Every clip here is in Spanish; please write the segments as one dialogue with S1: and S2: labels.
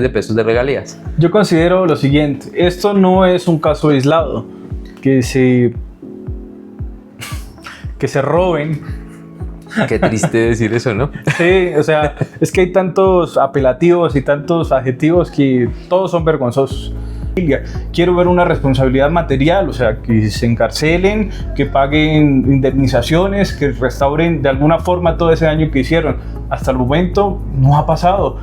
S1: de pesos de regalías.
S2: Yo considero lo siguiente, esto no es un caso aislado, que se roben.
S1: Qué triste decir eso, ¿no?
S2: Sí, o sea, es que hay tantos apelativos y tantos adjetivos que todos son vergonzosos. Quiero ver una responsabilidad material, o sea, que se encarcelen, que paguen indemnizaciones, que restauren de alguna forma todo ese daño que hicieron. Hasta el momento no ha pasado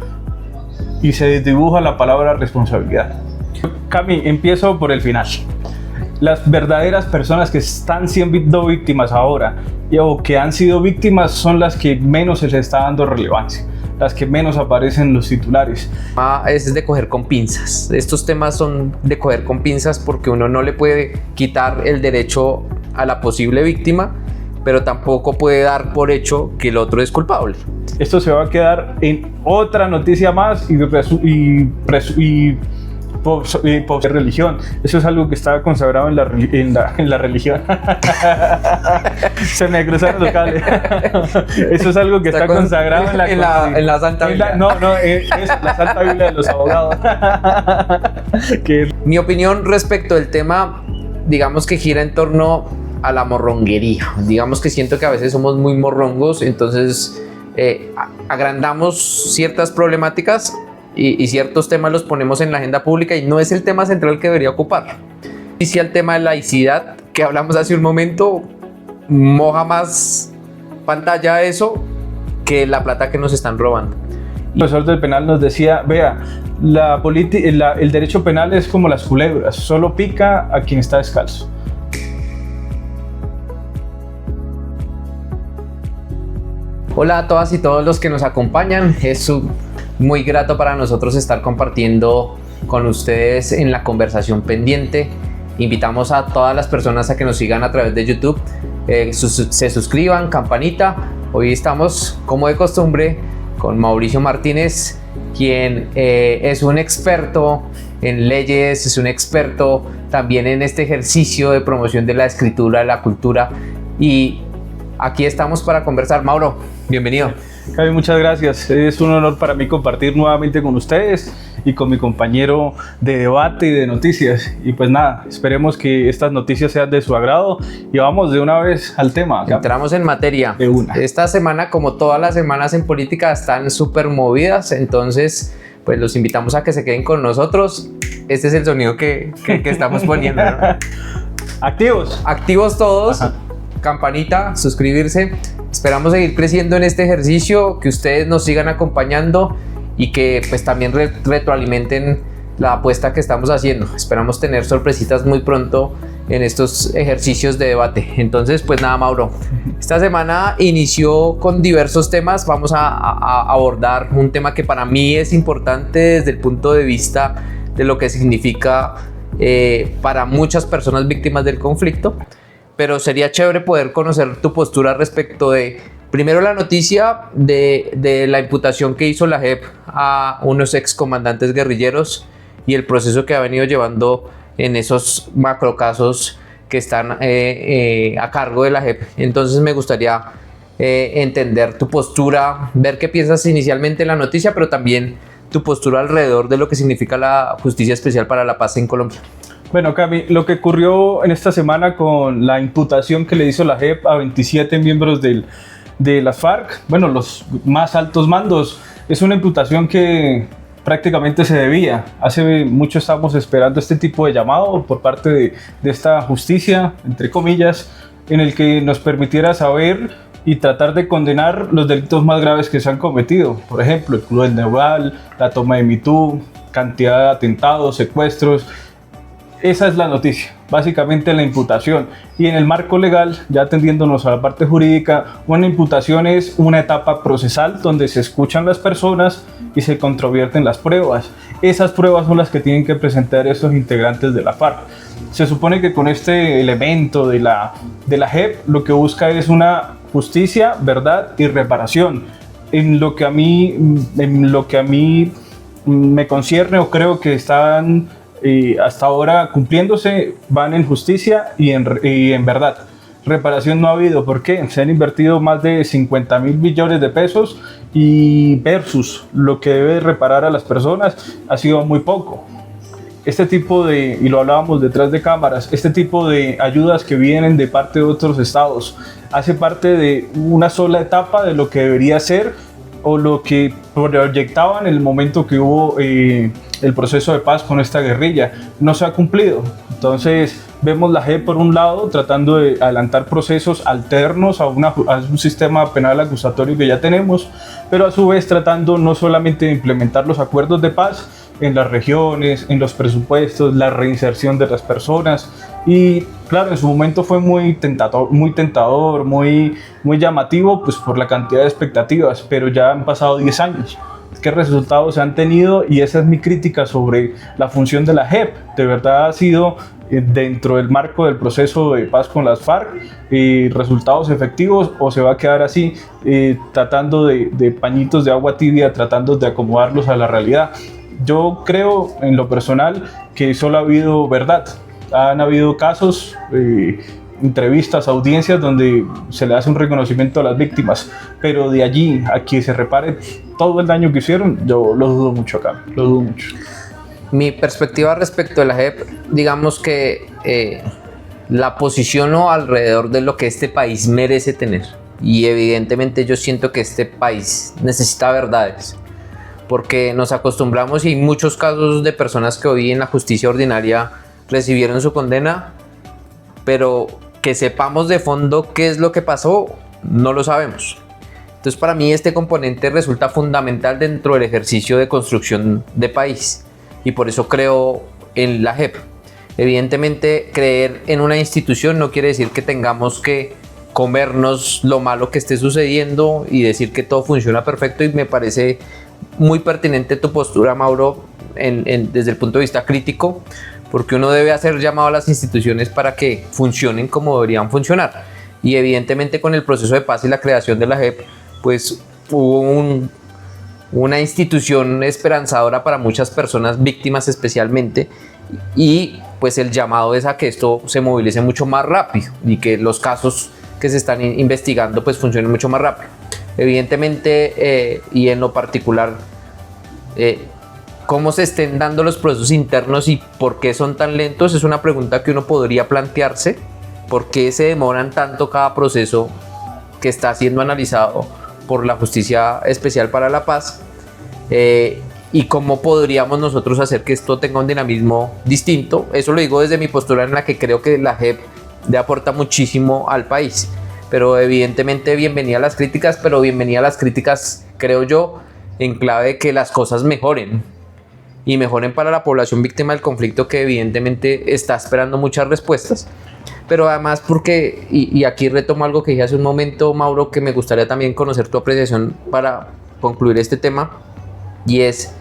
S2: y se desdibuja la palabra responsabilidad. Cami, empiezo por el final. Las verdaderas personas que están siendo víctimas ahora o que han sido víctimas son las que menos se les está dando relevancia, las que menos aparecen en los titulares.
S1: Es de coger con pinzas. Estos temas son de coger con pinzas porque uno no le puede quitar el derecho a la posible víctima, pero tampoco puede dar por hecho que el otro es culpable.
S2: Esto se va a quedar en otra noticia más y religión. Eso es algo que está consagrado en la religión. Se me cruzaron los cables. Eso es algo que está consagrado en
S1: la Santa Biblia.
S2: Es la Santa Biblia de los abogados.
S1: Mi opinión respecto del tema, digamos que gira en torno a la morronguería. Digamos que siento que a veces somos muy morrongos, entonces agrandamos ciertas problemáticas y ciertos temas los ponemos en la agenda pública y no es el tema central que debería ocupar. Y si el tema de laicidad que hablamos hace un momento moja más pantalla eso que la plata que nos están robando.
S2: El profesor del penal nos decía, vea, el derecho penal es como las culebras, solo pica a quien está descalzo.
S1: Hola a todas y todos los que nos acompañan, es muy grato para nosotros estar compartiendo con ustedes en la conversación pendiente. Invitamos a todas las personas a que nos sigan a través de YouTube, se suscriban, campanita. Hoy estamos, como de costumbre, con Mauricio Martínez, quien es un experto en leyes, es un experto también en este ejercicio de promoción de la escritura, de la cultura, y aquí estamos para conversar. Mauro, bienvenido.
S2: Javi, muchas gracias. Es un honor para mí compartir nuevamente con ustedes y con mi compañero de debate y de noticias. Y pues nada, esperemos que estas noticias sean de su agrado y vamos de una vez al tema.
S1: Entramos en materia.
S2: De una.
S1: Esta semana, como todas las semanas en política, están súper movidas, entonces pues los invitamos a que se queden con nosotros. Este es el sonido que estamos poniendo, ¿no?
S2: Activos.
S1: Activos todos.
S2: Ajá.
S1: Campanita, suscribirse. Esperamos seguir creciendo en este ejercicio, que ustedes nos sigan acompañando y que pues también retroalimenten la apuesta que estamos haciendo. Esperamos tener sorpresitas muy pronto en estos ejercicios de debate. Entonces pues nada, Mauro, esta semana inició con diversos temas. Vamos a abordar un tema que para mí es importante desde el punto de vista de lo que significa para muchas personas víctimas del conflicto. Pero sería chévere poder conocer tu postura respecto de, primero, la noticia de la imputación que hizo la JEP a unos excomandantes guerrilleros y el proceso que ha venido llevando en esos macrocasos que están a cargo de la JEP. Entonces me gustaría entender tu postura, ver qué piensas inicialmente en la noticia, pero también tu postura alrededor de lo que significa la Justicia Especial para la Paz en Colombia.
S2: Bueno, Cami, lo que ocurrió en esta semana con la imputación que le hizo la JEP a 27 miembros de las FARC, bueno, los más altos mandos, es una imputación que prácticamente se debía. Hace mucho estamos esperando este tipo de llamado por parte de esta justicia, entre comillas, en el que nos permitiera saber y tratar de condenar los delitos más graves que se han cometido. Por ejemplo, el cruel naval, la toma de Mitú, cantidad de atentados, secuestros. Esa es la noticia, básicamente la imputación. Y en el marco legal, ya atendiéndonos a la parte jurídica, una imputación es una etapa procesal donde se escuchan las personas y se controvierten las pruebas. Esas pruebas son las que tienen que presentar estos integrantes de la FARC. Se supone que con este elemento de la JEP lo que busca es una justicia, verdad y reparación. En lo que a mí me concierne, o creo que están hasta ahora cumpliéndose, van en justicia y en verdad. reparación no ha habido. ¿Por qué? Se han invertido más de 50.000 billones de pesos y versus lo que debe reparar a las personas ha sido muy poco. Este tipo de, y lo hablábamos detrás de cámaras, este tipo de ayudas que vienen de parte de otros estados hace parte de una sola etapa de lo que debería ser o lo que proyectaban en el momento que hubo el proceso de paz con esta guerrilla. No se ha cumplido. Entonces vemos la JEP por un lado tratando de adelantar procesos alternos a un sistema penal acusatorio que ya tenemos, pero a su vez tratando no solamente de implementar los acuerdos de paz en las regiones, en los presupuestos, la reinserción de las personas. Y claro, en su momento fue muy tentador, muy llamativo, pues por la cantidad de expectativas, pero ya han pasado 10 años. ¿Qué resultados se han tenido? Y esa es mi crítica sobre la función de la JEP. De verdad ha sido dentro del marco del proceso de paz con las FARC resultados efectivos, o se va a quedar así tratando de pañitos de agua tibia, tratando de acomodarlos a la realidad. Yo creo en lo personal que solo ha habido verdad. Han habido casos, entrevistas, audiencias donde se le hace un reconocimiento a las víctimas, pero de allí a que se repare todo el daño que hicieron, yo lo dudo mucho acá, lo dudo mucho.
S1: Mi perspectiva respecto de la JEP, digamos que la posiciono alrededor de lo que este país merece tener, y evidentemente yo siento que este país necesita verdades, porque nos acostumbramos y hay muchos casos de personas que hoy en la justicia ordinaria recibieron su condena, pero que sepamos de fondo qué es lo que pasó, no lo sabemos. Entonces para mí este componente resulta fundamental dentro del ejercicio de construcción de país, y por eso creo en la JEP. Evidentemente creer en una institución no quiere decir que tengamos que comernos lo malo que esté sucediendo y decir que todo funciona perfecto, y me parece muy pertinente tu postura, Mauro, desde el punto de vista crítico, porque uno debe hacer llamado a las instituciones para que funcionen como deberían funcionar. Y evidentemente con el proceso de paz y la creación de la JEP, pues hubo una institución esperanzadora para muchas personas, víctimas especialmente, y pues el llamado es a que esto se movilice mucho más rápido y que los casos que se están investigando pues funcionen mucho más rápido. Evidentemente, y en lo particular, cómo se estén dando los procesos internos y por qué son tan lentos es una pregunta que uno podría plantearse. ¿Por qué se demoran tanto cada proceso que está siendo analizado por la Justicia Especial para la Paz? Y cómo podríamos nosotros hacer que esto tenga un dinamismo distinto. Eso lo digo desde mi postura, en la que creo que la JEP le aporta muchísimo al país. Pero evidentemente bienvenida a las críticas, pero bienvenida a las críticas, creo yo, en clave de que las cosas mejoren. Y mejoren para la población víctima del conflicto, que evidentemente está esperando muchas respuestas. Pero además porque, y aquí retomo algo que dije hace un momento, Mauro, que me gustaría también conocer tu apreciación para concluir este tema, y es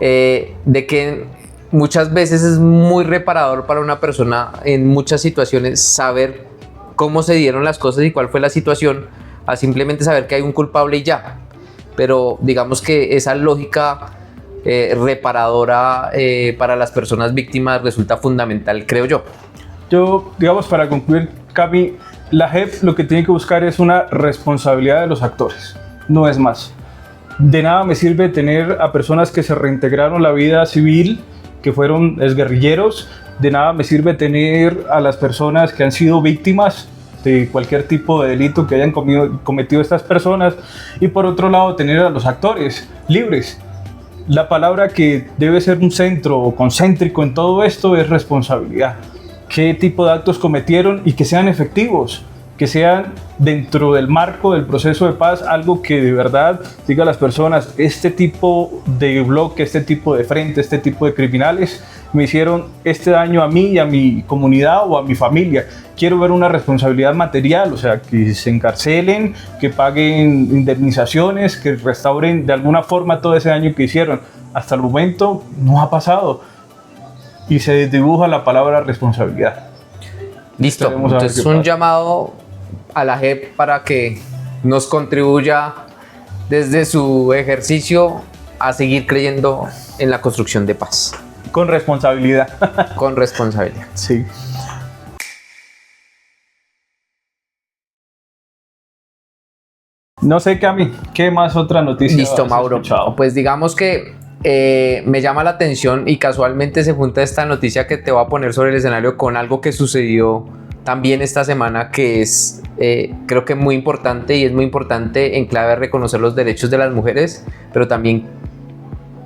S1: de que muchas veces es muy reparador para una persona en muchas situaciones saber cómo se dieron las cosas y cuál fue la situación, a simplemente saber que hay un culpable y ya. Pero digamos que esa lógica reparadora para las personas víctimas resulta fundamental, creo yo.
S2: Yo, digamos, para concluir, Cami, la JEP lo que tiene que buscar es una responsabilidad de los actores, no es más. De nada me sirve tener a personas que se reintegraron la vida civil, que fueron exguerrilleros. De nada me sirve tener a las personas que han sido víctimas de cualquier tipo de delito que hayan cometido estas personas. Y por otro lado, tener a los actores libres. La palabra que debe ser un centro concéntrico en todo esto es responsabilidad. ¿Qué tipo de actos cometieron y que sean efectivos? Que sean dentro del marco del proceso de paz algo que de verdad diga a las personas: este tipo de bloque, este tipo de frente, este tipo de criminales me hicieron este daño a mí y a mi comunidad o a mi familia. Quiero ver una responsabilidad material, o sea, que se encarcelen, que paguen indemnizaciones, que restauren de alguna forma todo ese daño que hicieron. Hasta el momento no ha pasado y se desdibuja la palabra responsabilidad.
S1: Listo, entonces un llamado a la JEP para que nos contribuya desde su ejercicio a seguir creyendo en la construcción de paz.
S2: Con responsabilidad.
S1: Con responsabilidad.
S2: Sí. No sé, Cami, ¿qué más otra noticia?
S1: Listo,
S2: has
S1: Mauro.
S2: escuchado?
S1: Pues digamos que me llama la atención y casualmente se junta esta noticia que te voy a poner sobre el escenario con algo que sucedió también esta semana, que es creo que muy importante, y es muy importante en clave de reconocer los derechos de las mujeres, pero también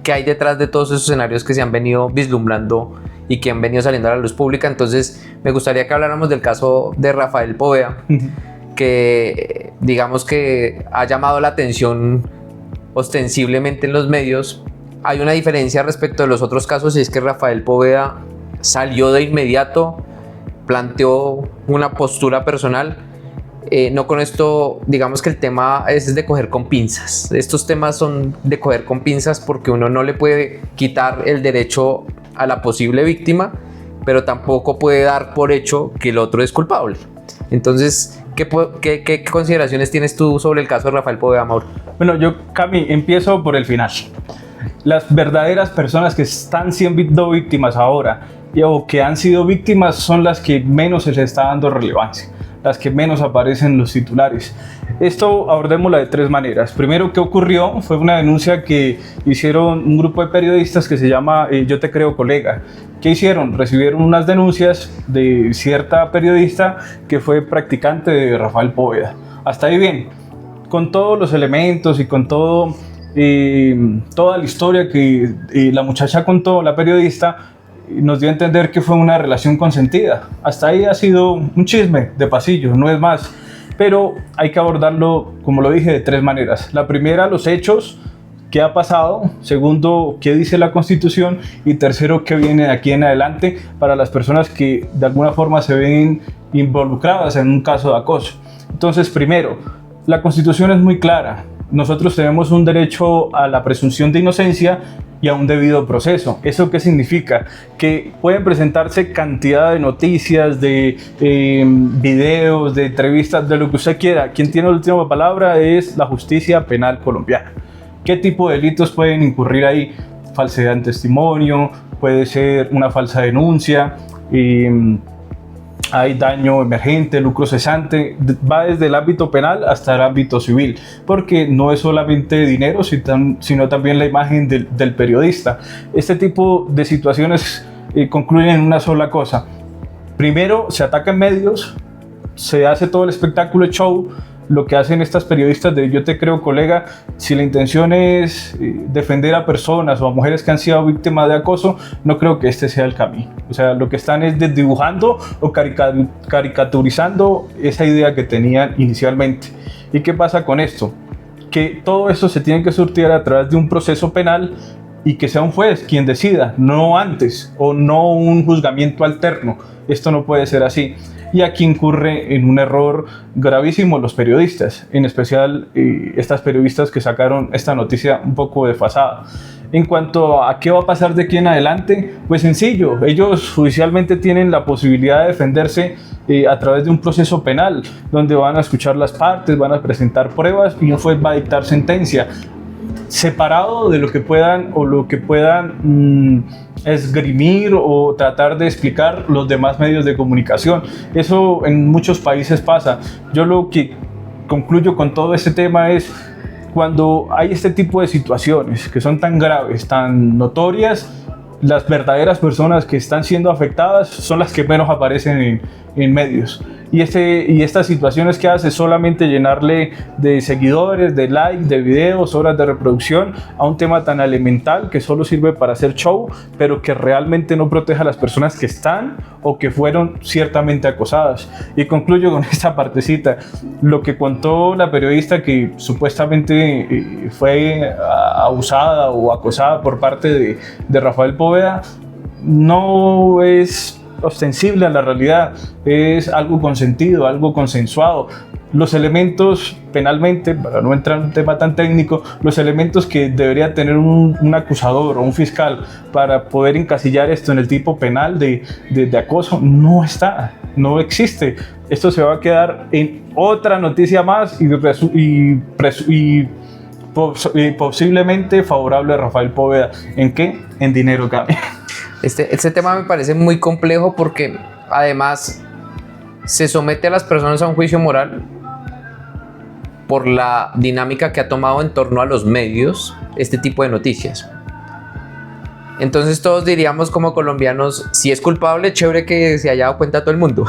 S1: qué hay detrás de todos esos escenarios que se han venido vislumbrando y que han venido saliendo a la luz pública. Entonces me gustaría que habláramos del caso de Rafael Poveda, que digamos que ha llamado la atención ostensiblemente en los medios. Hay una diferencia respecto de los otros casos, y es que Rafael Poveda salió de inmediato, planteó una postura personal. No con esto, digamos que el tema es de coger con pinzas. Estos temas son de coger con pinzas porque uno no le puede quitar el derecho a la posible víctima, pero tampoco puede dar por hecho que el otro es culpable. Entonces, ¿qué consideraciones tienes tú sobre el caso de Rafael Poveda, Mauro?
S2: Bueno, yo, Cami, empiezo por el final. Las verdaderas personas que están siendo víctimas ahora o que han sido víctimas son las que menos se les está dando relevancia, las que menos aparecen en los titulares. Esto abordémoslo de tres maneras. Primero, ¿qué ocurrió? Fue una denuncia que hicieron un grupo de periodistas que se llama Yo Te Creo Colega. ¿Qué hicieron? Recibieron unas denuncias de cierta periodista que fue practicante de Rafael Poveda. Hasta ahí bien. Con todos los elementos y con todo, toda la historia que la muchacha contó, la periodista, nos dio a entender que fue una relación consentida. Hasta ahí ha sido un chisme de pasillo, no es más. Pero hay que abordarlo, como lo dije, de tres maneras. La primera, los hechos, qué ha pasado. Segundo, qué dice la Constitución. Y tercero, qué viene de aquí en adelante para las personas que de alguna forma se ven involucradas en un caso de acoso. Entonces, primero, la Constitución es muy clara. Nosotros tenemos un derecho a la presunción de inocencia y a un debido proceso. ¿Eso qué significa? Que pueden presentarse cantidad de noticias, de videos, de entrevistas, de lo que usted quiera. Quien tiene la última palabra es la justicia penal colombiana. ¿Qué tipo de delitos pueden incurrir ahí? Falsedad en testimonio, puede ser una falsa denuncia, hay daño emergente, lucro cesante, va desde el ámbito penal hasta el ámbito civil, porque no es solamente dinero, sino también la imagen del periodista. Este tipo de situaciones concluyen en una sola cosa. Primero, se atacan medios, se hace todo el espectáculo, show, lo que hacen estas periodistas de Yo Te Creo Colega. Si la intención es defender a personas o a mujeres que han sido víctimas de acoso, no creo que este sea el camino. O sea, lo que están es desdibujando o caricaturizando esa idea que tenían inicialmente. ¿Y qué pasa con esto? Que todo esto se tiene que surtir a través de un proceso penal y que sea un juez quien decida, no antes, o no un juzgamiento alterno. Esto no puede ser así. Y aquí incurre en un error gravísimo los periodistas, en especial estas periodistas que sacaron esta noticia un poco desfasada. En cuanto a qué va a pasar de aquí en adelante, pues sencillo, ellos judicialmente tienen la posibilidad de defenderse a través de un proceso penal, donde van a escuchar las partes, van a presentar pruebas y un juez va a dictar sentencia, separado de lo que puedan esgrimir o tratar de explicar los demás medios de comunicación. Eso en muchos países pasa. Yo lo que concluyo con todo este tema es cuando hay este tipo de situaciones que son tan graves, tan notorias, las verdaderas personas que están siendo afectadas son las que menos aparecen en medios. Y estas situaciones que hace solamente llenarle de seguidores, de likes, de videos, horas de reproducción a un tema tan elemental que solo sirve para hacer show, pero que realmente no protege a las personas que están o que fueron ciertamente acosadas. Y concluyo con esta partecita. Lo que contó la periodista que supuestamente fue abusada o acosada por parte de Rafael Poveda no es ostensible a la realidad, es algo consentido, algo consensuado. Los elementos penalmente, para no entrar en un tema tan técnico, los elementos que debería tener un acusador o un fiscal para poder encasillar esto en el tipo penal de acoso, no existe. Esto se va a quedar en otra noticia más y posiblemente favorable a Rafael Poveda. ¿En qué? En dinero, Cami.
S1: Este tema me parece muy complejo porque además se somete a las personas a un juicio moral por la dinámica que ha tomado en torno a los medios este tipo de noticias. Entonces todos diríamos como colombianos, si es culpable, chévere que se haya dado cuenta todo el mundo.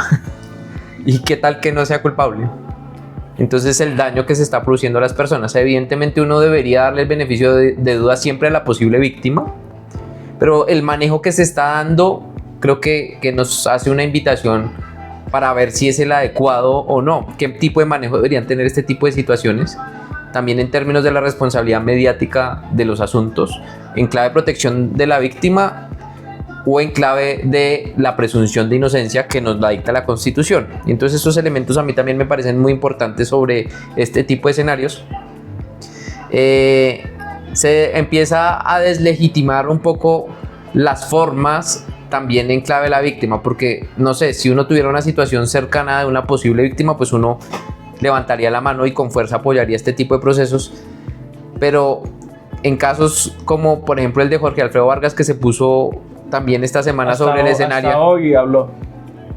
S1: ¿Y qué tal que no sea culpable? Entonces el daño que se está produciendo a las personas, evidentemente uno debería darle el beneficio de duda siempre a la posible víctima, pero el manejo que se está dando creo que nos hace una invitación para ver si es el adecuado o no, qué tipo de manejo deberían tener este tipo de situaciones, también en términos de la responsabilidad mediática de los asuntos, en clave de protección de la víctima o en clave de la presunción de inocencia que nos la dicta la Constitución. Entonces estos elementos a mí también me parecen muy importantes sobre este tipo de escenarios. Se empieza a deslegitimar un poco las formas también en clave de la víctima, porque no sé, si uno tuviera una situación cercana de una posible víctima, pues uno levantaría la mano y con fuerza apoyaría este tipo de procesos, pero en casos como por ejemplo el de Jorge Alfredo Vargas, que se puso también esta semana sobre el escenario.
S2: Hasta hoy habló.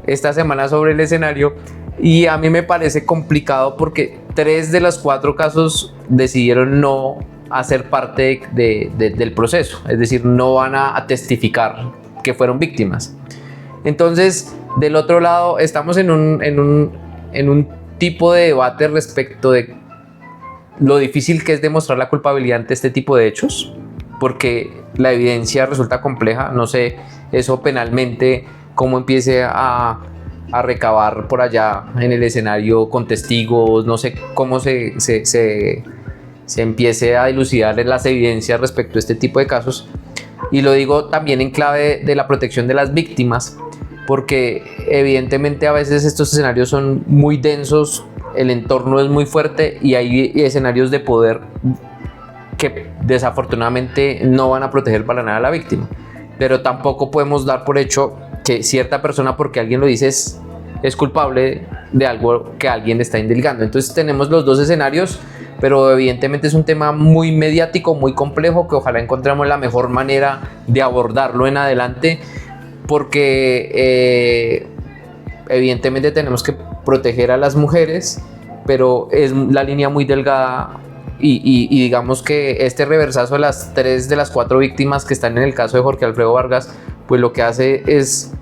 S1: Esta semana sobre el escenario, y a mí me parece complicado porque 3 de los 4 casos decidieron no hacer parte del proceso, es decir, no van a testificar que fueron víctimas. Entonces, del otro lado, estamos en un tipo de debate respecto de lo difícil que es demostrar la culpabilidad ante este tipo de hechos, porque la evidencia resulta compleja. No sé, eso penalmente, cómo empiece a recabar por allá en el escenario con testigos, no sé cómo se empiece a dilucidar las evidencias respecto a este tipo de casos. Y lo digo también en clave de la protección de las víctimas, porque evidentemente a veces estos escenarios son muy densos, el entorno es muy fuerte y hay escenarios de poder que desafortunadamente no van a proteger para nada a la víctima. Pero tampoco podemos dar por hecho que cierta persona, porque alguien lo dice, es culpable de algo que alguien está indicando. Entonces tenemos los dos escenarios, pero evidentemente es un tema muy mediático, muy complejo, que ojalá encontremos la mejor manera de abordarlo en adelante, porque evidentemente tenemos que proteger a las mujeres, pero es la línea muy delgada. Y digamos que este reversazo de las 3 de las 4 víctimas que están en el caso de Jorge Alfredo Vargas, pues lo que hace es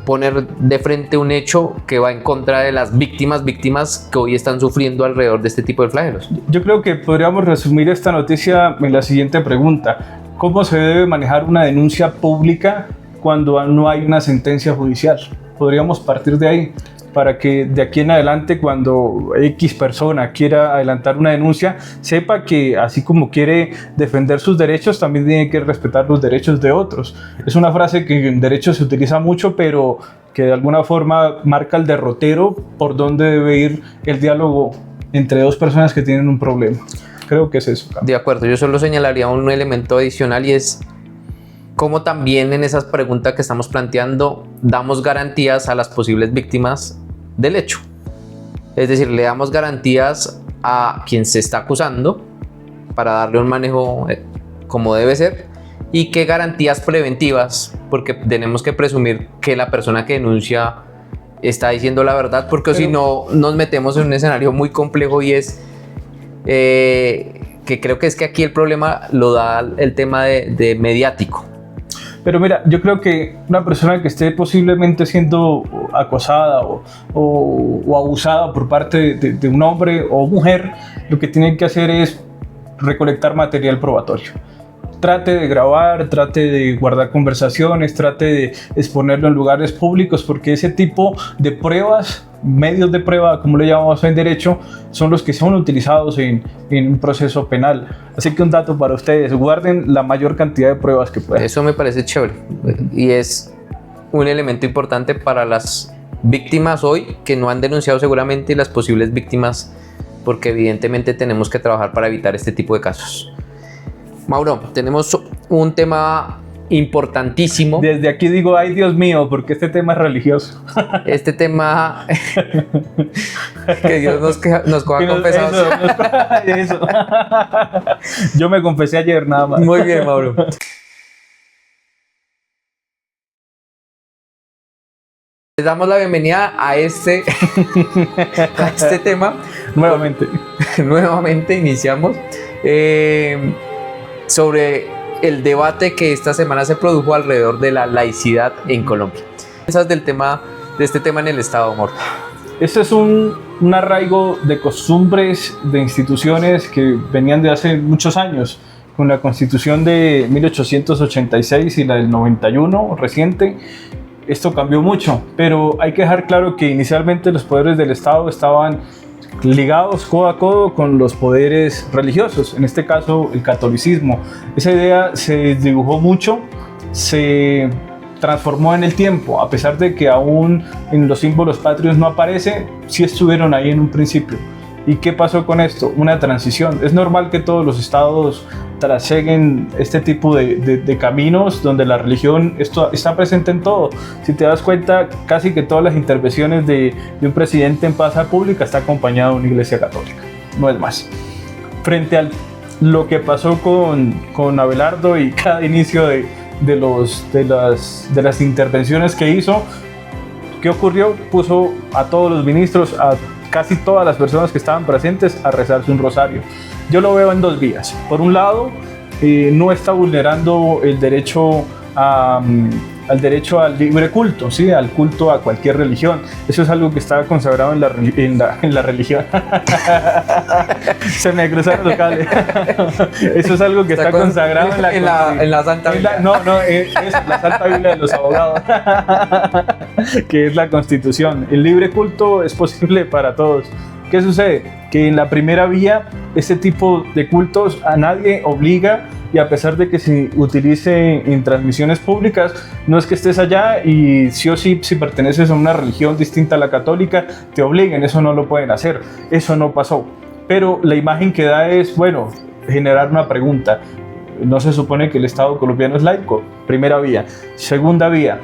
S1: poner de frente un hecho que va en contra de las víctimas que hoy están sufriendo alrededor de este tipo de flagelos.
S2: Yo creo que podríamos resumir esta noticia en la siguiente pregunta: ¿cómo se debe manejar una denuncia pública cuando no hay una sentencia judicial? Podríamos partir de ahí, para que de aquí en adelante, cuando X persona quiera adelantar una denuncia, sepa que así como quiere defender sus derechos, también tiene que respetar los derechos de otros. Es una frase que en derecho se utiliza mucho, pero que de alguna forma marca el derrotero por donde debe ir el diálogo entre dos personas que tienen un problema. Creo que es eso.
S1: De acuerdo, yo solo señalaría un elemento adicional, y es cómo también en esas preguntas que estamos planteando damos garantías a las posibles víctimas del hecho. Es decir, le damos garantías a quien se está acusando para darle un manejo como debe ser, y qué garantías preventivas, porque tenemos que presumir que la persona que denuncia está diciendo la verdad, porque si no nos metemos en un escenario muy complejo, y es que creo que es que aquí el problema lo da el tema de mediático.
S2: Pero mira, yo creo que una persona que esté posiblemente siendo acosada o abusada por parte de un hombre o mujer, lo que tiene que hacer es recolectar material probatorio. Trate de grabar, trate de guardar conversaciones, trate de exponerlo en lugares públicos, porque ese tipo de pruebas, medios de prueba, como lo llamamos en derecho, son los que son utilizados en un proceso penal. Así que un dato para ustedes: guarden la mayor cantidad de pruebas que puedan.
S1: Eso me parece chévere, y es un elemento importante para las víctimas hoy que no han denunciado seguramente, y las posibles víctimas, porque evidentemente tenemos que trabajar para evitar este tipo de casos. Mauro, tenemos un tema importantísimo.
S2: Desde aquí digo, ay Dios mío, porque este tema es religioso.
S1: Este tema que Dios nos coja confesados.
S2: Eso. Yo me confesé ayer nada más.
S1: Muy bien, Mauro. Les damos la bienvenida a este tema. Nuevamente iniciamos sobre el debate que esta semana se produjo alrededor de la laicidad en Colombia. ¿Qué piensas de este tema en el Estado, Mor?
S2: Este es un arraigo de costumbres, de instituciones que venían de hace muchos años. Con la Constitución de 1886 y la del 91, reciente, esto cambió mucho, pero hay que dejar claro que inicialmente los poderes del Estado estaban ligados codo a codo con los poderes religiosos, en este caso el catolicismo. Esa idea se desdibujó mucho, se transformó en el tiempo, a pesar de que aún en los símbolos patrios no aparece, sí estuvieron ahí en un principio. ¿Y qué pasó con esto? Una transición. Es normal que todos los estados traseguen este tipo de caminos donde la religión está presente en todo. Si te das cuenta, casi que todas las intervenciones de un presidente en plaza pública está acompañado de una iglesia católica. No es más. Frente a lo que pasó con Abelardo y cada inicio de las intervenciones que hizo, ¿qué ocurrió? Puso a todos los ministros, a casi todas las personas que estaban presentes a rezarse un rosario. Yo lo veo en dos vías. Por un lado, no está vulnerando el derecho al libre culto, ¿sí? Al culto a cualquier religión. Eso es algo que está consagrado en la religión. Se me cruzaron los cables. Eso es algo que está consagrado
S1: en la Santa Biblia.
S2: Es la Santa Biblia de los abogados, que es la Constitución. El libre culto es posible para todos. ¿Qué sucede? Que en la primera vía, este tipo de cultos a nadie obliga, y a pesar de que se utilice en transmisiones públicas, no es que estés allá y sí o sí, si perteneces a una religión distinta a la católica, te obliguen. Eso no lo pueden hacer. Eso no pasó. Pero la imagen que da es, bueno, generar una pregunta. ¿No se supone que el Estado colombiano es laico? Primera vía. Segunda vía.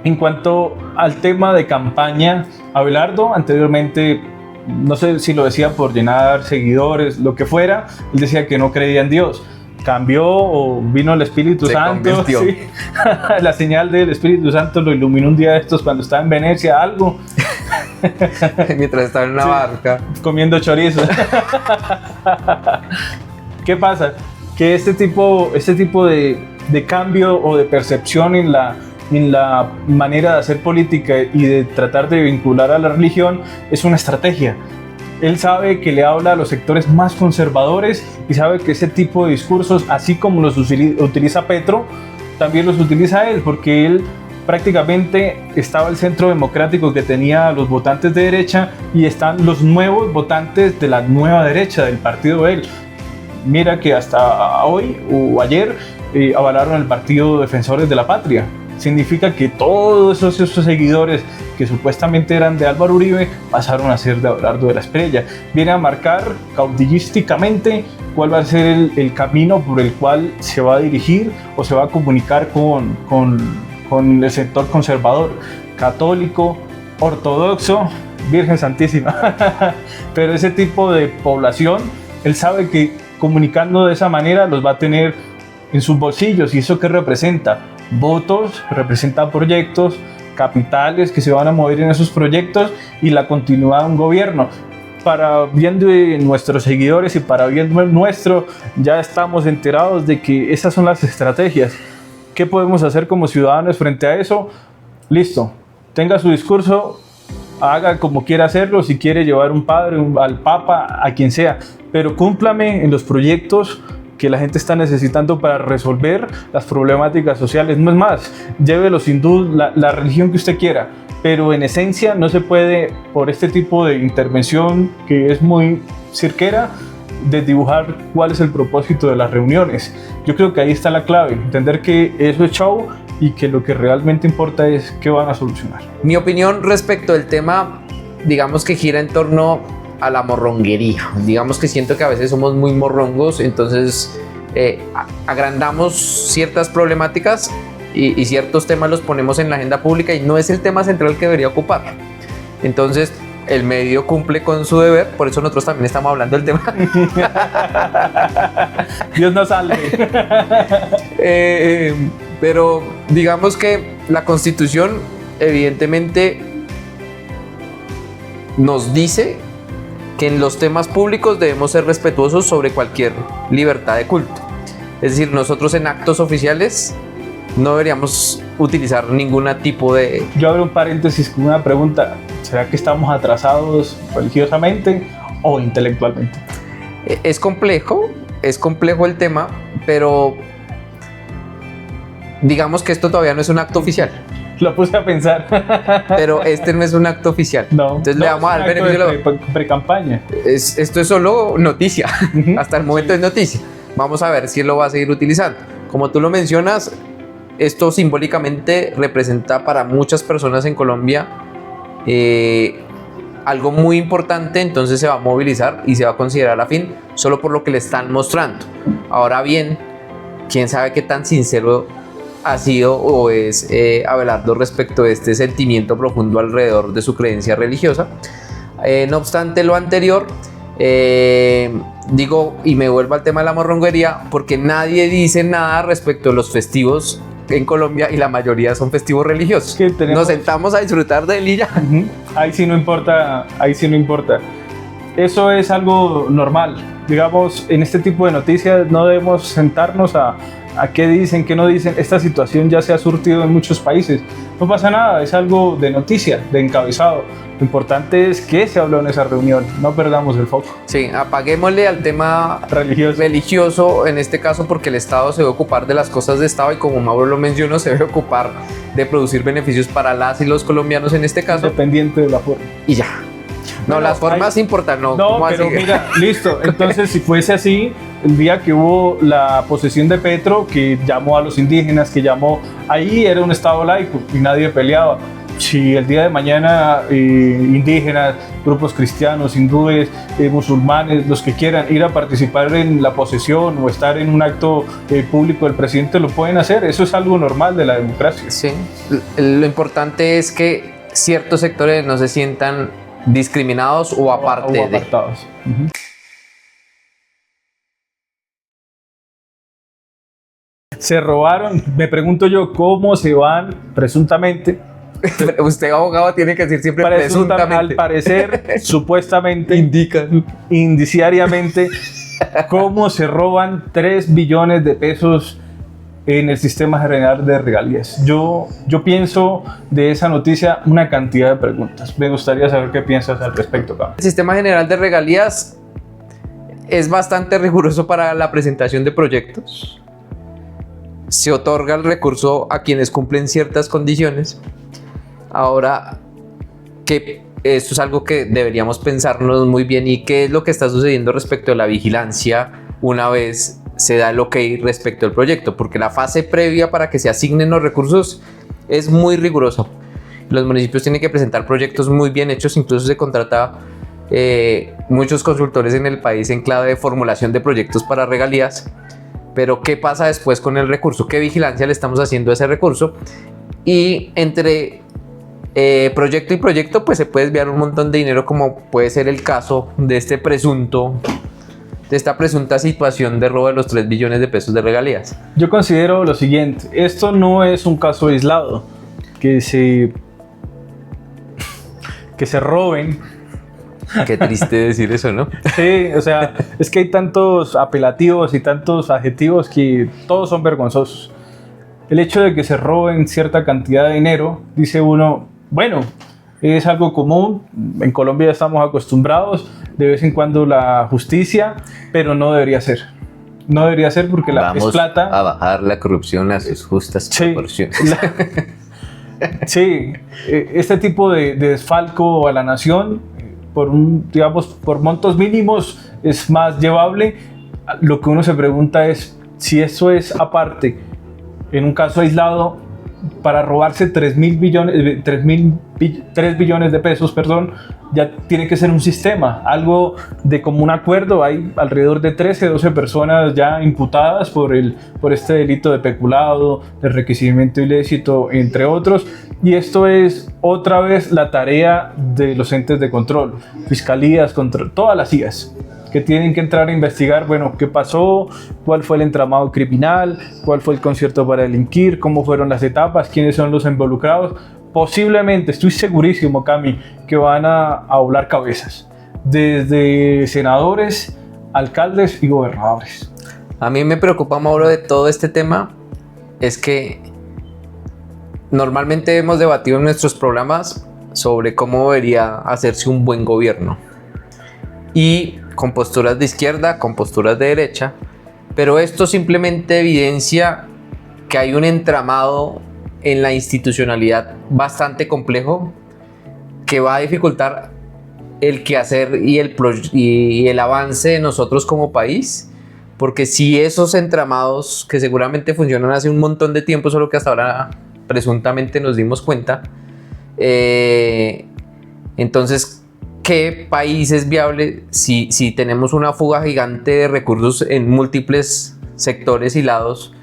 S2: En cuanto al tema de campaña, Abelardo anteriormente, no sé si lo decía por llenar seguidores, lo que fuera, él decía que no creía en Dios. Cambió o vino el Espíritu Santo, sí. La señal del Espíritu Santo lo iluminó un día de estos cuando estaba en Venecia, algo.
S1: Mientras estaba en una barca
S2: comiendo chorizo. ¿Qué pasa? Que este tipo de cambio o de percepción en la manera de hacer política y de tratar de vincular a la religión es una estrategia. Él sabe que le habla a los sectores más conservadores y sabe que ese tipo de discursos, así como los utiliza Petro, también los utiliza él, porque él prácticamente estaba el centro democrático que tenía a los votantes de derecha y están los nuevos votantes de la nueva derecha, del partido de él. Mira que hasta hoy o ayer avalaron el partido Defensores de la Patria. Significa que todos esos seguidores que supuestamente eran de Álvaro Uribe pasaron a ser de Abelardo de la Espriella. Viene a marcar caudillísticamente cuál va a ser el camino por el cual se va a dirigir o se va a comunicar con el sector conservador, católico, ortodoxo, Virgen Santísima. Pero ese tipo de población, él sabe que comunicando de esa manera los va a tener en sus bolsillos. ¿Y eso qué representa? Votos, representa proyectos, capitales que se van a mover en esos proyectos y la continuidad de un gobierno. Para bien de nuestros seguidores y para bien nuestro, ya estamos enterados de que esas son las estrategias. ¿Qué podemos hacer como ciudadanos frente a eso? Listo, tenga su discurso, haga como quiera hacerlo, si quiere llevar un padre, al papa, a quien sea, pero cúmplame en los proyectos que la gente está necesitando para resolver las problemáticas sociales. No es más, llévelo sin duda la religión que usted quiera, pero en esencia no se puede, por este tipo de intervención que es muy cirquera, desdibujar cuál es el propósito de las reuniones. Yo creo que ahí está la clave, entender que eso es show y que lo que realmente importa es qué van a solucionar.
S1: Mi opinión respecto del tema, digamos que gira en torno a la morronguería. Digamos que siento que a veces somos muy morrongos, entonces agrandamos ciertas problemáticas y ciertos temas los ponemos en la agenda pública y no es el tema central que debería ocupar. Entonces el medio cumple con su deber, por eso nosotros también estamos hablando del tema.
S2: Dios nos salve.
S1: Pero digamos que la Constitución evidentemente nos dice que en los temas públicos debemos ser respetuosos sobre cualquier libertad de culto. Es decir, nosotros en actos oficiales no deberíamos utilizar ningún tipo de...
S2: Yo abro un paréntesis con una pregunta. ¿Será que estamos atrasados religiosamente o intelectualmente?
S1: Es complejo el tema, pero digamos que esto todavía no es un acto oficial.
S2: Lo puse a pensar.
S1: Pero este no es un acto oficial.
S2: No.
S1: Entonces le vamos a dar beneficio
S2: de pre-campaña.
S1: Esto es solo noticia. Hasta el momento es noticia. Vamos a ver si él lo va a seguir utilizando. Como tú lo mencionas, esto simbólicamente representa para muchas personas en Colombia algo muy importante, entonces se va a movilizar y se va a considerar afín solo por lo que le están mostrando. Ahora bien, quién sabe qué tan sincero ha sido o es Abelardo respecto de este sentimiento profundo alrededor de su creencia religiosa. No obstante lo anterior, digo, y me vuelvo al tema de la morronguería, porque nadie dice nada respecto a los festivos en Colombia y la mayoría son festivos religiosos. Nos sentamos a disfrutar de él y ya.
S2: Ahí sí no importa, Eso es algo normal. Digamos, en este tipo de noticias no debemos sentarnos a qué dicen, qué no dicen. Esta situación ya se ha surtido en muchos países. No pasa nada, es algo de noticia, de encabezado. Lo importante es que se habló en esa reunión, no perdamos el foco.
S1: Sí, apaguémosle al tema religioso en este caso, porque el Estado se debe ocupar de las cosas de Estado y, como Mauro lo mencionó, se debe ocupar de producir beneficios para las y los colombianos en este caso.
S2: Independiente de la forma.
S1: Y ya. No, las formas importan, ¿no?
S2: No, pero así? Mira, listo. Entonces, si fuese así, el día que hubo la posesión de Petro, que llamó a los indígenas, ahí era un Estado laico y nadie peleaba. Si el día de mañana indígenas, grupos cristianos, hindúes, musulmanes, los que quieran ir a participar en la posesión o estar en un acto público del presidente, lo pueden hacer. Eso es algo normal de la democracia.
S1: Sí, lo importante es que ciertos sectores no se sientan discriminados o aparte
S2: o apartados. Se robaron, me pregunto yo, ¿cómo se van presuntamente?
S1: Usted, abogado, tiene que decir siempre presuntamente.
S2: Al parecer, supuestamente,
S1: indican
S2: indiciariamente, cómo se roban 3 billones de pesos en el sistema general de regalías. Yo pienso de esa noticia una cantidad de preguntas. Me gustaría saber qué piensas al respecto, Pablo.
S1: El sistema general de regalías es bastante riguroso para la presentación de proyectos. Se otorga el recurso a quienes cumplen ciertas condiciones. Ahora, que esto es algo que deberíamos pensarnos muy bien, y qué es lo que está sucediendo respecto a la vigilancia una vez se da el ok respecto al proyecto, porque la fase previa para que se asignen los recursos es muy rigurosa. Los municipios tienen que presentar proyectos muy bien hechos, incluso se contrata muchos consultores en el país en clave de formulación de proyectos para regalías. Pero ¿qué pasa después con el recurso? ¿Qué vigilancia le estamos haciendo a ese recurso? Y entre proyecto y proyecto pues se puede desviar un montón de dinero, como puede ser el caso de esta presunta situación de robo de los 3 billones de pesos de regalías.
S2: Yo considero lo siguiente: esto no es un caso aislado, que se roben.
S1: Qué triste decir eso, ¿no?
S2: Sí, o sea, es que hay tantos apelativos y tantos adjetivos que todos son vergonzosos. El hecho de que se roben cierta cantidad de dinero, dice uno, bueno, es algo común, en Colombia ya estamos acostumbrados, de vez en cuando la justicia, pero no debería ser. No debería ser porque
S1: Vamos
S2: es plata.
S1: a bajar la corrupción a sus justas proporciones.
S2: Sí, este tipo de desfalco a la nación, por montos mínimos, es más llevable. Lo que uno se pregunta es si eso es aparte, en un caso aislado, para robarse 3 billones de pesos, ya tiene que ser un sistema, algo de común acuerdo. Hay alrededor de 12 personas ya imputadas por este delito de peculado, de enriquecimiento ilícito, entre otros. Y esto es otra vez la tarea de los entes de control, fiscalías, todas las IAS, que tienen que entrar a investigar, bueno, qué pasó, cuál fue el entramado criminal, cuál fue el concierto para delinquir, cómo fueron las etapas, quiénes son los involucrados, posiblemente, estoy segurísimo, Cami, que van a volar cabezas, desde senadores, alcaldes y gobernadores.
S1: A mí me preocupa, Mauro, de todo este tema, es que normalmente hemos debatido en nuestros programas sobre cómo debería hacerse un buen gobierno. Y con posturas de izquierda, con posturas de derecha, pero esto simplemente evidencia que hay un entramado en la institucionalidad bastante complejo que va a dificultar el quehacer y el avance de nosotros como país, porque si esos entramados que seguramente funcionan hace un montón de tiempo, solo que hasta ahora presuntamente nos dimos cuenta, entonces ¿qué país es viable si tenemos una fuga gigante de recursos en múltiples sectores y lados?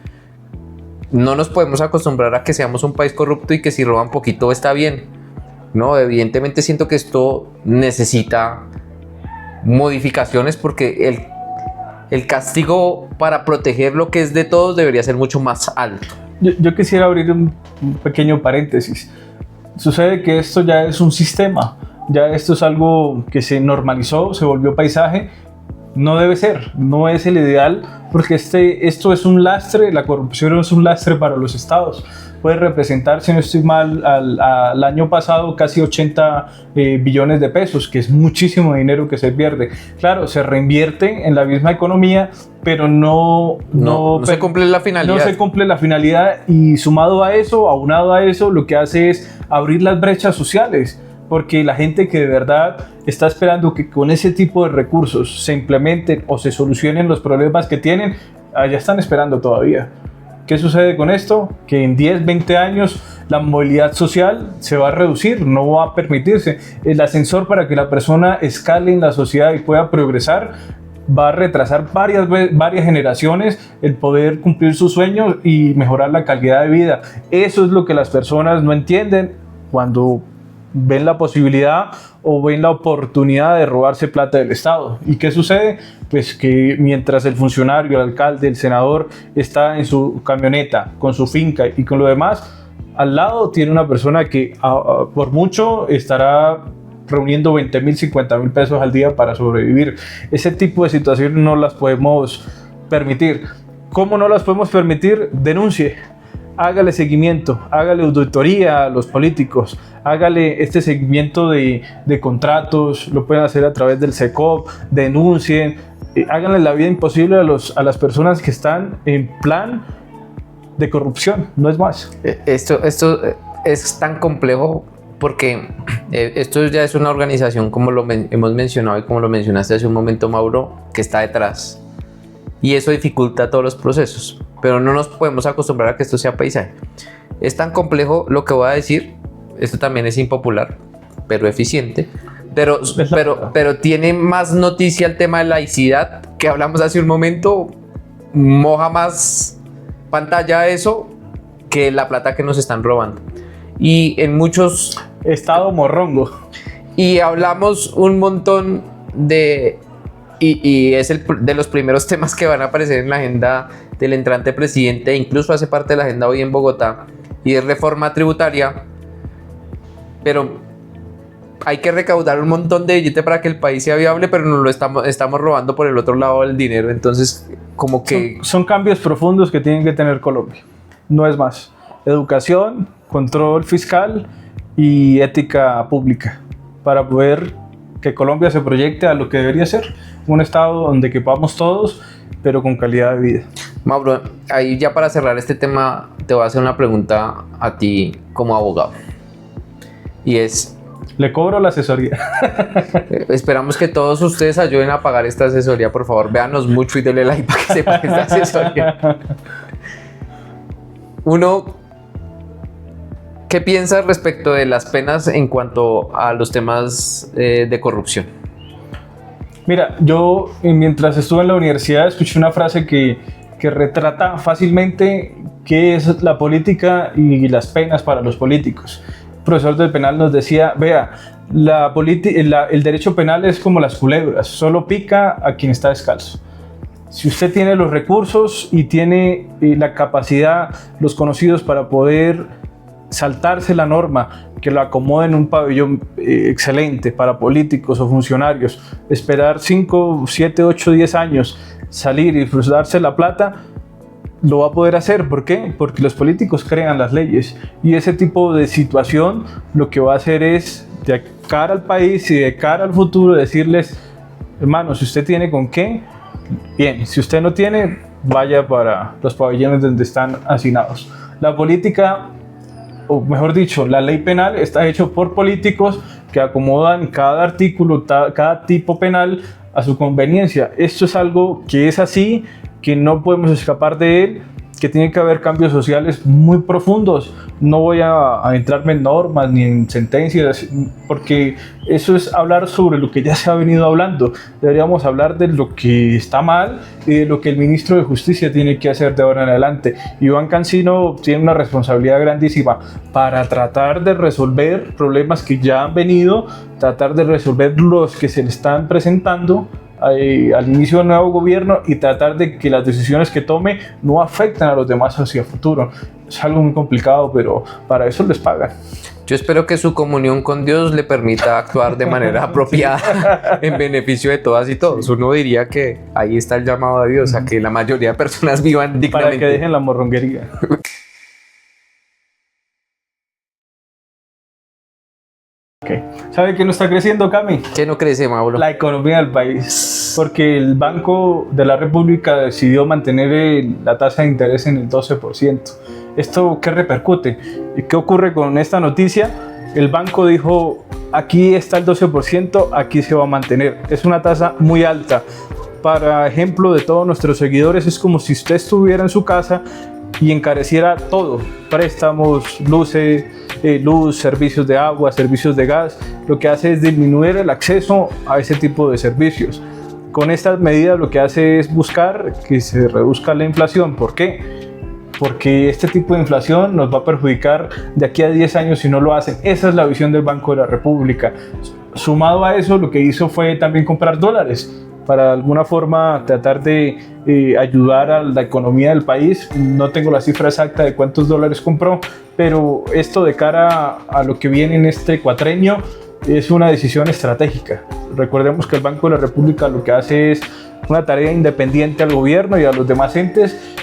S1: No nos podemos acostumbrar a que seamos un país corrupto y que si roban poquito está bien. No, evidentemente siento que esto necesita modificaciones porque el castigo para proteger lo que es de todos debería ser mucho más alto.
S2: Yo quisiera abrir un pequeño paréntesis. Sucede que esto ya es un sistema. Ya esto es algo que se normalizó, se volvió paisaje. No debe ser, no es el ideal, porque esto es un lastre, la corrupción es un lastre para los estados. Puede representar, si no estoy mal, al año pasado casi 80 billones de pesos, que es muchísimo dinero que se pierde. Claro, se reinvierte en la misma economía, pero no
S1: se cumple la finalidad.
S2: No se cumple la finalidad, y sumado a eso, aunado a eso, lo que hace es abrir las brechas sociales. Porque la gente que de verdad está esperando que con ese tipo de recursos se implementen o se solucionen los problemas que tienen, allá están esperando todavía. ¿Qué sucede con esto? Que en 10, 20 años la movilidad social se va a reducir, no va a permitirse. El ascensor para que la persona escale en la sociedad y pueda progresar va a retrasar varias generaciones el poder cumplir sus sueños y mejorar la calidad de vida. Eso es lo que las personas no entienden cuando ven la posibilidad o ven la oportunidad de robarse plata del Estado. ¿Y qué sucede? Pues que mientras el funcionario, el alcalde, el senador está en su camioneta, con su finca y con lo demás, al lado tiene una persona que por mucho estará reuniendo 20,000, 50,000 pesos al día para sobrevivir. Ese tipo de situaciones no las podemos permitir. ¿Cómo no las podemos permitir? Denuncie. Hágale seguimiento, hágale auditoría a los políticos, hágale este seguimiento de contratos, lo pueden hacer a través del SECOP, denuncien, háganle la vida imposible a las personas que están en plan de corrupción, no es más.
S1: Esto es tan complejo porque esto ya es una organización, como hemos mencionado y como lo mencionaste hace un momento, Mauro, que está detrás. Y eso dificulta todos los procesos, pero no nos podemos acostumbrar a que esto sea paisaje. Es tan complejo lo que voy a decir, esto también es impopular, pero eficiente, pero tiene más noticia el tema de laicidad, que hablamos hace un momento, moja más pantalla eso que la plata que nos están robando. Y en muchos...
S2: Estado morrongo.
S1: Y hablamos un montón de... Y es de los primeros temas que van a aparecer en la agenda del entrante presidente, incluso hace parte de la agenda hoy en Bogotá, y es reforma tributaria. Pero hay que recaudar un montón de billete para que el país sea viable, pero nos lo estamos robando por el otro lado del dinero. Entonces, como que...
S2: Son cambios profundos que tienen que tener Colombia. No es más. Educación, control fiscal y ética pública para poder que Colombia se proyecte a lo que debería ser un estado donde quepamos todos, pero con calidad de vida.
S1: Mauro, ahí ya para cerrar este tema, te voy a hacer una pregunta a ti como abogado. Y es...
S2: Le cobro la asesoría.
S1: Esperamos que todos ustedes ayuden a pagar esta asesoría, por favor. Véanos mucho y denle like para que se pague esta asesoría. Uno, ¿qué piensas respecto de las penas en cuanto a los temas de corrupción?
S2: Mira, yo mientras estuve en la universidad escuché una frase que retrata fácilmente qué es la política y las penas para los políticos. El profesor del penal nos decía, vea, el derecho penal es como las culebras, solo pica a quien está descalzo. Si usted tiene los recursos y tiene la capacidad, los conocidos para poder saltarse la norma, que lo acomoden en un pabellón excelente para políticos o funcionarios, esperar 5, 7, 8, 10 años, salir y disfrutarse la plata, lo va a poder hacer. ¿Por qué? Porque los políticos crean las leyes, y ese tipo de situación lo que va a hacer es, de cara al país y de cara al futuro, decirles: hermano, si usted tiene con qué, bien; si usted no tiene, vaya para los pabellones donde están hacinados. La política, o mejor dicho, la ley penal está hecho por políticos que acomodan cada artículo, cada tipo penal a su conveniencia. Esto es algo que es así, que no podemos escapar de él, que tiene que haber cambios sociales muy profundos. No voy a entrarme en normas ni en sentencias, porque eso es hablar sobre lo que ya se ha venido hablando. Deberíamos hablar de lo que está mal y de lo que el ministro de Justicia tiene que hacer de ahora en adelante. Iván Cancino tiene una responsabilidad grandísima para tratar de resolver problemas que ya han venido, tratar de resolver los que se le están presentando al inicio del nuevo gobierno, y tratar de que las decisiones que tome no afecten a los demás hacia el futuro. Es algo muy complicado, pero para eso les pagan.
S1: Yo espero que su comunión con Dios le permita actuar de manera apropiada en beneficio de todas y todos. Uno diría que ahí está el llamado de Dios, a que la mayoría de personas vivan dignamente.
S2: Para que dejen la morronguería. Okay. ¿Sabe qué no está creciendo, Cami?
S1: ¿Qué no crece, Mauro?
S2: La economía del país. Porque el Banco de la República decidió mantener la tasa de interés en el 12%. ¿Esto qué repercute? ¿Y qué ocurre con esta noticia? El banco dijo: aquí está el 12%, aquí se va a mantener. Es una tasa muy alta. Para ejemplo de todos nuestros seguidores, es como si usted estuviera en su casa y encareciera todo: préstamos, luz, servicios de agua, servicios de gas. Lo que hace es disminuir el acceso a ese tipo de servicios. Con estas medidas lo que hace es buscar que se reduzca la inflación. ¿Por qué? Porque este tipo de inflación nos va a perjudicar de aquí a 10 años si no lo hacen. Esa es la visión del Banco de la República. Sumado a eso, lo que hizo fue también comprar dólares para de alguna forma tratar de ayudar a la economía del país. No tengo la cifra exacta de cuántos dólares compró, pero esto de cara a lo que viene en este cuatrenio es una decisión estratégica. Recordemos que el Banco de la República lo que hace es una tarea independiente al gobierno y a los demás entes,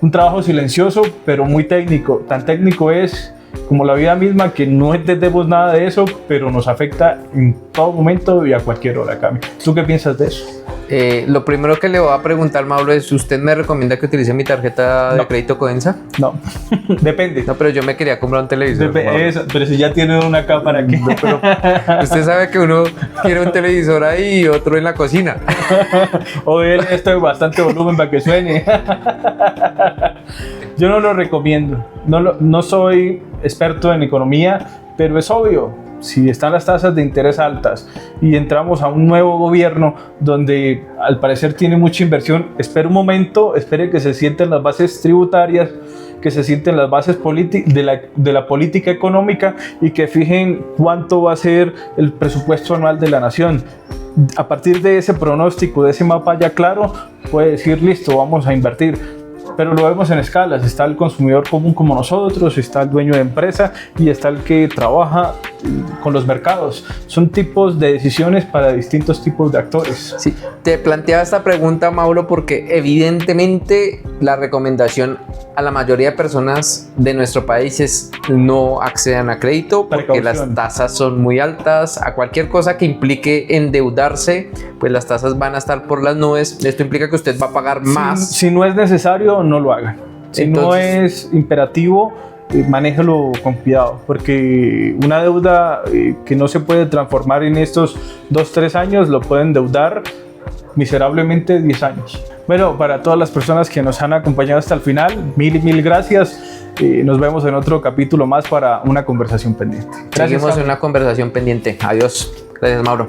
S2: un trabajo silencioso pero muy técnico. Tan técnico es como la vida misma, que no entendemos nada de eso, pero nos afecta en todo momento y a cualquier hora, Cami. ¿Tú qué piensas de eso?
S1: Lo primero que le voy a preguntar, Mauro, es: ¿usted me recomienda que utilice mi tarjeta de crédito Codensa?
S2: No, depende.
S1: No, pero yo me quería comprar un televisor.
S2: Pero si ya tiene una acá, ¿para qué?
S1: No, pero usted sabe que uno quiere un televisor ahí y otro en la cocina.
S2: O esto de bastante volumen para que suene. Yo no lo recomiendo. No soy experto en economía, pero es obvio. Si están las tasas de interés altas y entramos a un nuevo gobierno donde al parecer tiene mucha inversión, espere un momento, espere que se sienten las bases tributarias, que se sienten las bases de la política económica, y que fijen cuánto va a ser el presupuesto anual de la nación. A partir de ese pronóstico, de ese mapa ya claro, puede decir: listo, vamos a invertir. Pero lo vemos en escalas. Está el consumidor común como nosotros, está el dueño de empresa y está el que trabaja con los mercados. Son tipos de decisiones para distintos tipos de actores.
S1: Sí, te planteaba esta pregunta, Mauro, porque evidentemente la recomendación a la mayoría de personas de nuestro país es: no accedan a crédito porque las tasas son muy altas. A cualquier cosa que implique endeudarse, pues las tasas van a estar por las nubes. Esto implica que usted va a pagar más.
S2: Si no es necesario, no lo hagan. Si entonces, no es imperativo, manéjalo con cuidado, porque una deuda que no se puede transformar en estos 2-3 años, lo pueden endeudar miserablemente 10 años. Bueno, para todas las personas que nos han acompañado hasta el final, mil gracias. Nos vemos en otro capítulo más para una conversación pendiente.
S1: Seguimos en una conversación pendiente. Adiós. Gracias, Mauro.